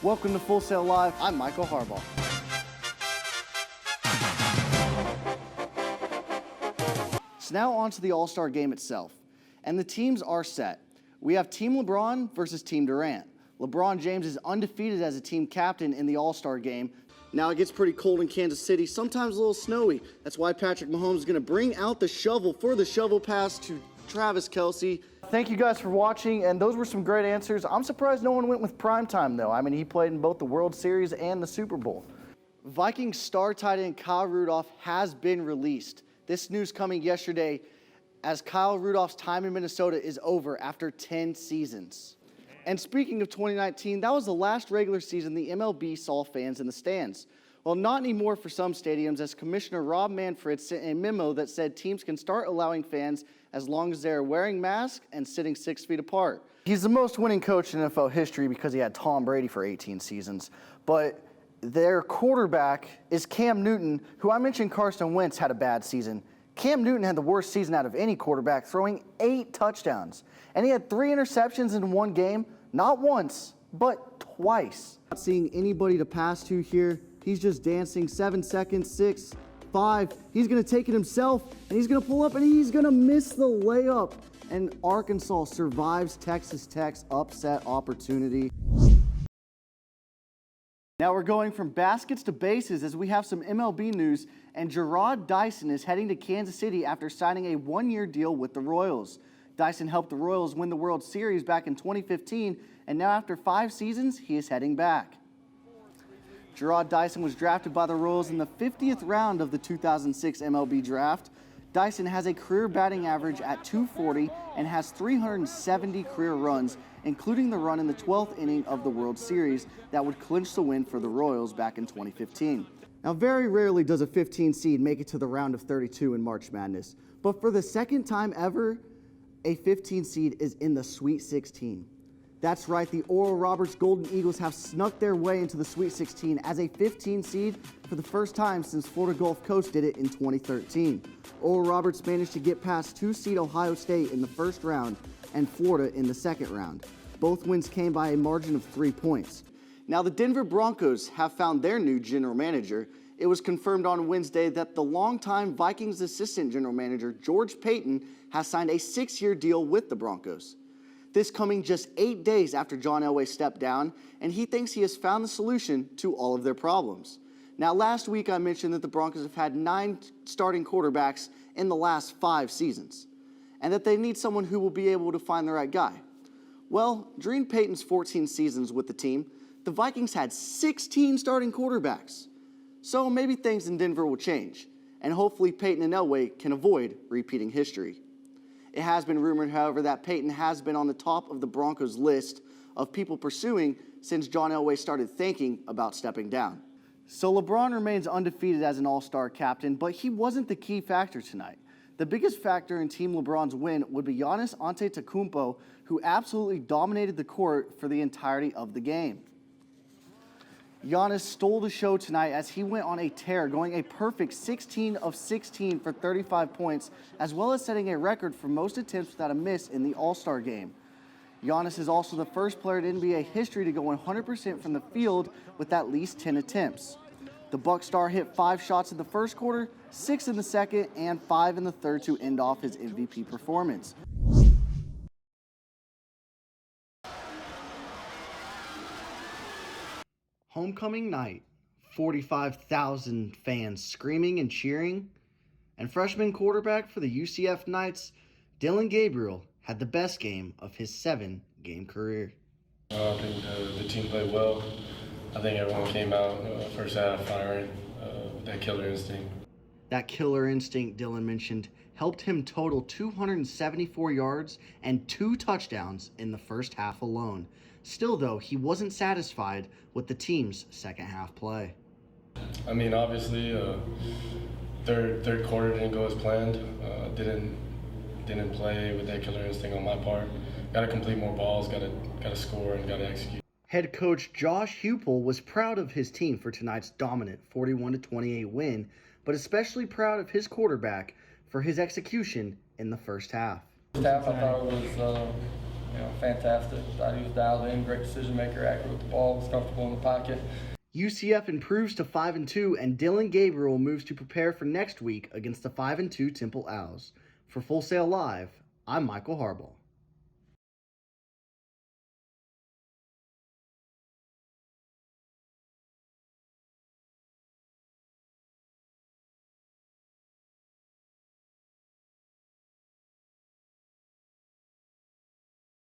Welcome to Full Sail Live. I'm Michael Harbaugh. So now on to the All-Star game itself. And the teams are set. We have Team LeBron versus Team Durant. LeBron James is undefeated as a team captain in the All-Star game. Now it gets pretty cold in Kansas City, sometimes a little snowy. That's why Patrick Mahomes is going to bring out the shovel for the shovel pass to Travis Kelce. Thank you guys for watching, and those were some great answers. I'm surprised no one went with primetime, though. I mean, he played in both the World Series and the Super Bowl. Vikings star tight end Kyle Rudolph has been released. This news coming yesterday as Kyle Rudolph's time in Minnesota is over after 10 seasons. And speaking of 2019, that was the last regular season the MLB saw fans in the stands. Well, not anymore for some stadiums, as Commissioner Rob Manfred sent a memo that said teams can start allowing fans as long as they're wearing masks and sitting 6 feet apart. He's the most winning coach in NFL history because he had Tom Brady for 18 seasons. But their quarterback is Cam Newton, who I mentioned Carson Wentz had a bad season. Cam Newton had the worst season out of any quarterback, throwing 8 touchdowns. And he had 3 interceptions in one game, not once, but twice. Not seeing anybody to pass to here. He's just dancing. 7 seconds, 6, 5. He's going to take it himself, and he's going to pull up, and he's going to miss the layup. And Arkansas survives Texas Tech's upset opportunity. Now we're going from baskets to bases as we have some MLB news, and Jarrod Dyson is heading to Kansas City after signing a 1-year deal with the Royals. Dyson helped the Royals win the World Series back in 2015, and now after 5 seasons, he is heading back. Jarrod Dyson was drafted by the Royals in the 50th round of the 2006 MLB draft. Dyson has a career batting average at .240 and has 370 career runs, including the run in the 12th inning of the World Series that would clinch the win for the Royals back in 2015. Now, very rarely does a 15 seed make it to the round of 32 in March Madness, but for the second time ever, a 15 seed is in the Sweet 16. That's right, the Oral Roberts Golden Eagles have snuck their way into the Sweet 16 as a 15 seed for the first time since Florida Gulf Coast did it in 2013. Oral Roberts managed to get past 2-seed Ohio State in the first round and Florida in the second round. Both wins came by a margin of 3 points. Now, the Denver Broncos have found their new general manager. It was confirmed on Wednesday that the longtime Vikings assistant general manager, George Paton, has signed a 6-year deal with the Broncos. This coming just 8 days after John Elway stepped down, and he thinks he has found the solution to all of their problems. Now, last week I mentioned that the Broncos have had 9 starting quarterbacks in the last 5 seasons, and that they need someone who will be able to find the right guy. Well, during Payton's 14 seasons with the team, the Vikings had 16 starting quarterbacks. So maybe things in Denver will change, and hopefully Payton and Elway can avoid repeating history. It has been rumored, however, that Payton has been on the top of the Broncos' list of people pursuing since John Elway started thinking about stepping down. So LeBron remains undefeated as an all-star captain, but he wasn't the key factor tonight. The biggest factor in Team LeBron's win would be Giannis Antetokounmpo, who absolutely dominated the court for the entirety of the game. Giannis stole the show tonight as he went on a tear, going a perfect 16 of 16 for 35 points, as well as setting a record for most attempts without a miss in the All-Star game. Giannis is also the first player in NBA history to go 100% from the field with at least 10 attempts. The Bucks star hit 5 shots in the first quarter, 6 in the second, and 5 in the third to end off his MVP performance. Homecoming night, 45,000 fans screaming and cheering, and freshman quarterback for the UCF Knights, Dillon Gabriel, had the best game of his 7-game career. I think the team played well. I think everyone came out first half firing with that killer instinct. That killer instinct Dillon mentioned helped him total 274 yards and 2 touchdowns in the first half alone. Still, though, he wasn't satisfied with the team's second half play. I mean, obviously, third quarter didn't go as planned. Didn't play with that killer instinct on my part. Got to complete more balls, got to score, and got to execute. Head coach Josh Heupel was proud of his team for tonight's dominant 41-28 win, but especially proud of his quarterback for his execution in the first half. First half, I thought it fantastic. Thought he was dialed in, great decision maker, accurate with the ball, was comfortable in the pocket. UCF improves to 5-2, and Dylan Gabriel moves to prepare for next week against the 5-2 Temple Owls. For Full Sail Live, I'm Michael Harbaugh.